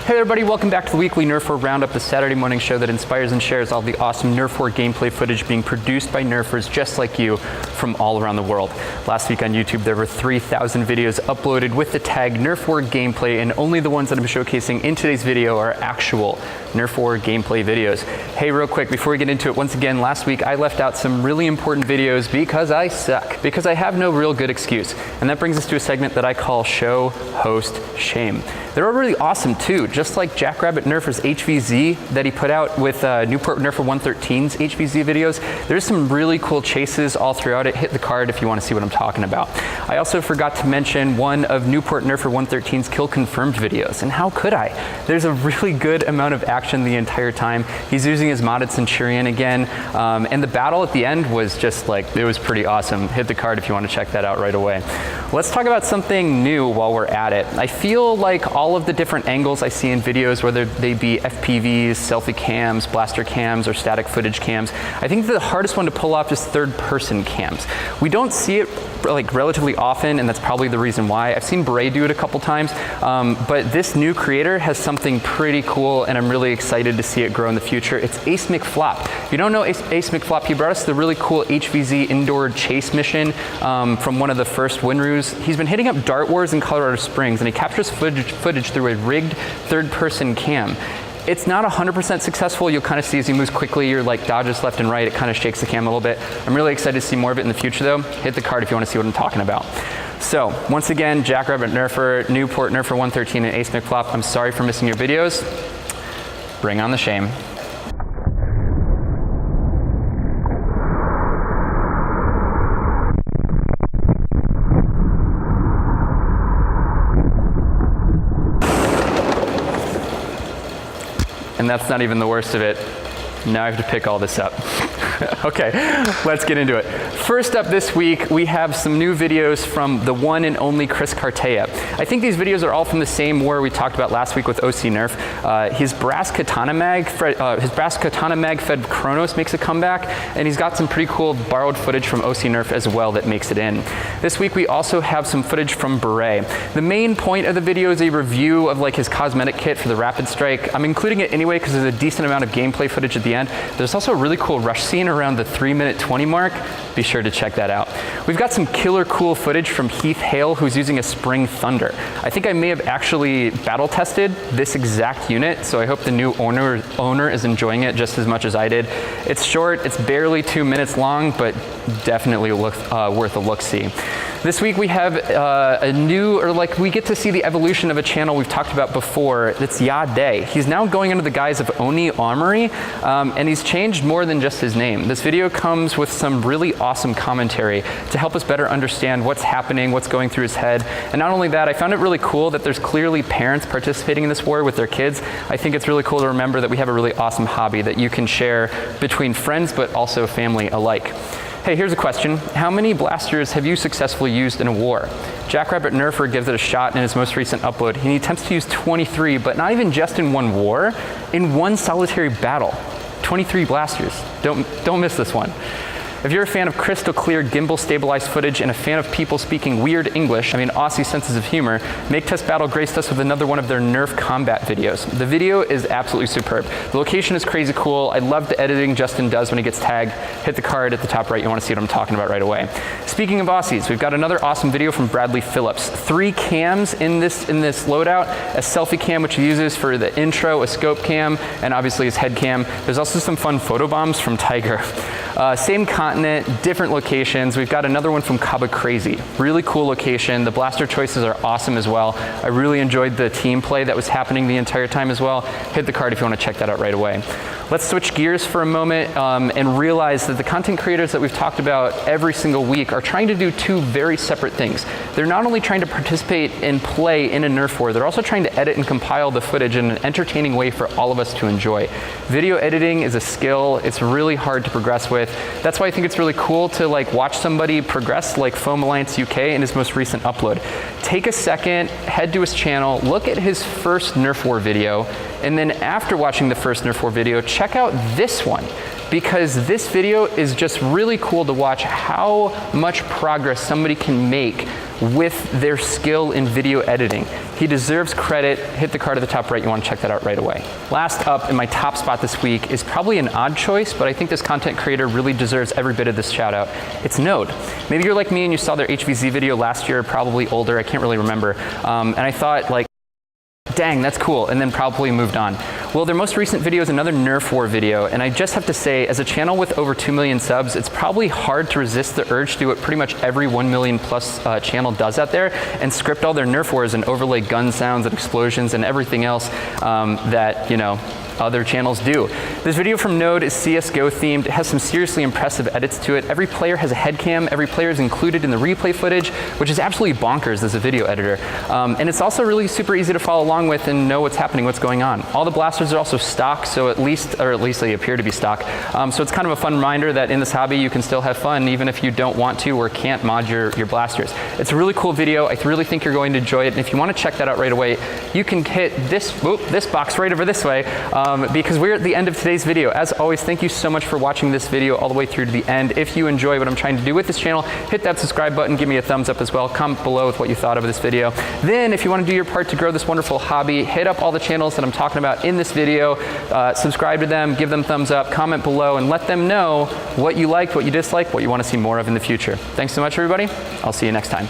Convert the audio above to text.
Hey everybody, welcome back to the weekly Nerf War Roundup, the Saturday morning show that inspires and shares all the awesome Nerf War gameplay footage being produced by Nerfers just like you from all around the world. Last week on YouTube, there were 3,000 videos uploaded with the tag Nerf War gameplay, and only the ones that I'm showcasing in today's video are actual Nerf War gameplay videos. Hey, real quick, before we get into it, once again, last week I left out some really important videos because I suck, because I have no real good excuse. And that brings us to a segment that I call Show, Host, Shame. They're all really awesome too, just like Jackrabbit Nerfer's HVZ that he put out with Newport Nerfer113's HVZ videos. There's some really cool chases all throughout it. Hit the card if you want to see what I'm talking about. I also forgot to mention one of Newport Nerfer113's Kill Confirmed videos, and how could I? There's a really good amount of action the entire time. He's using his modded Centurion again, and the battle at the end was just like, it was pretty awesome. Hit the card if you want to check that out right away. Let's talk about something new while we're at it. I feel like all of the different angles I see in videos, whether they be FPVs, selfie cams, blaster cams, or static footage cams, I think the hardest one to pull off is third-person cams. We don't see it like relatively often, and that's probably the reason why. I've seen Beret do it a couple times, but this new creator has something pretty cool, and I'm really excited to see it grow in the future. It's AceMcFlop. If you don't know AceMcFlop, he brought us the really cool HVZ indoor chase mission from one of the first Winroos. He's been hitting up Dart Wars in Colorado Springs, and he captures footage through a rigged third-person cam. It's not 100% successful. You'll kind of see as he moves quickly, you're like dodges left and right, it kind of shakes the cam a little bit. I'm really excited to see more of it in the future though. Hit the card if you want to see what I'm talking about. So, once again, Jackrabbit Nerfer, Newport Nerfer113, and AceMcFlop, I'm sorry for missing your videos. Bring on the shame. And that's not even the worst of it. Now I have to pick all this up. Okay, let's get into it. First up this week, we have some new videos from the one and only Chris Cartaya. I think these videos are all from the same war we talked about last week with OC Nerf. His brass katana mag fed Kronos makes a comeback, and he's got some pretty cool borrowed footage from OC Nerf as well that makes it in. This week we also have some footage from Beret. The main point of the video is a review of like his cosmetic kit for the Rapid Strike. I'm including it anyway because there's a decent amount of gameplay footage at the end. There's also a really cool rush scene around the 3:20 mark. Be sure to check that out. We've got some killer cool footage from Heath Heil, who's using a Spring Thunder. I think I may have actually battle tested this exact unit, so I hope the new owner is enjoying it just as much as I did. It's short, it's barely 2 minutes long, but definitely worth a look-see. This week we have we get to see the evolution of a channel we've talked about before. It's Day. He's now going under the guise of Oni Armoury, and he's changed more than just his name. This video comes with some really awesome commentary to help us better understand what's happening, what's going through his head. And not only that, I found it really cool that there's clearly parents participating in this war with their kids. I think it's really cool to remember that we have a really awesome hobby that you can share between friends but also family alike. Hey, here's a question. How many blasters have you successfully used in a war? Jackrabbit Nerfer gives it a shot in his most recent upload. He attempts to use 23, but not even just in one war, in one solitary battle. 23 blasters. Don't miss this one. If you're a fan of crystal clear gimbal stabilized footage and a fan of people speaking weird English, Aussie senses of humor, Make.Test Battle graced us with another one of their Nerf combat videos. The video is absolutely superb. The location is crazy cool. I love the editing Justin does when he gets tagged. Hit the card at the top right. You want to see what I'm talking about right away. Speaking of Aussies, we've got another awesome video from Bradley Phillips. 3 cams in this loadout. A selfie cam, which he uses for the intro, a scope cam, and obviously his head cam. There's also some fun photobombs from Tiger. Same continent, different locations. We've got another one from COBBAcrazy. Really cool location. The blaster choices are awesome as well. I really enjoyed the team play that was happening the entire time as well. Hit the card if you want to check that out right away. Let's switch gears for a moment and realize that the content creators that we've talked about every single week are trying to do 2 very separate things. They're not only trying to participate and play in a Nerf war, they're also trying to edit and compile the footage in an entertaining way for all of us to enjoy. Video editing is a skill. It's really hard to progress with. That's why I think it's really cool to watch somebody progress like Foam Alliance UK in his most recent upload. Take a second, head to his channel, look at his first Nerf war video, and then after watching the first Nerf war video, check out this one. because this video is just really cool to watch how much progress somebody can make with their skill in video editing. He deserves credit. Hit the card at the top right. You want to check that out right away. Last up in my top spot this week is probably an odd choice, but I think this content creator really deserves every bit of this shout out. It's Node. Maybe you're like me and you saw their HVZ video last year, probably older, I can't really remember. And I thought, like, dang, that's cool, and then probably moved on. Well, their most recent video is another Nerf war video, and I just have to say, as a channel with over 2 million subs, it's probably hard to resist the urge to do what pretty much every 1 million plus channel does out there, and script all their Nerf wars and overlay gun sounds and explosions and everything else that, you know, other channels do. This video from Node is CSGO themed. It has some seriously impressive edits to it. Every player has a head cam. Every player is included in the replay footage, which is absolutely bonkers as a video editor. And it's also really super easy to follow along with and know what's happening, what's going on. All the blasters are also stock, so at least they appear to be stock. So it's kind of a fun reminder that in this hobby you can still have fun even if you don't want to or can't mod your blasters. It's a really cool video. I really think you're going to enjoy it. And if you want to check that out right away, you can hit this box right over this way. Because we're at the end of today's video. As always, thank you so much for watching this video all the way through to the end. If you enjoy what I'm trying to do with this channel, hit that subscribe button, give me a thumbs up as well. Comment below with what you thought of this video. Then, if you want to do your part to grow this wonderful hobby, hit up all the channels that I'm talking about in this video, subscribe to them, give them thumbs up, comment below, and let them know what you liked, what you disliked, what you want to see more of in the future. Thanks so much, everybody. I'll see you next time.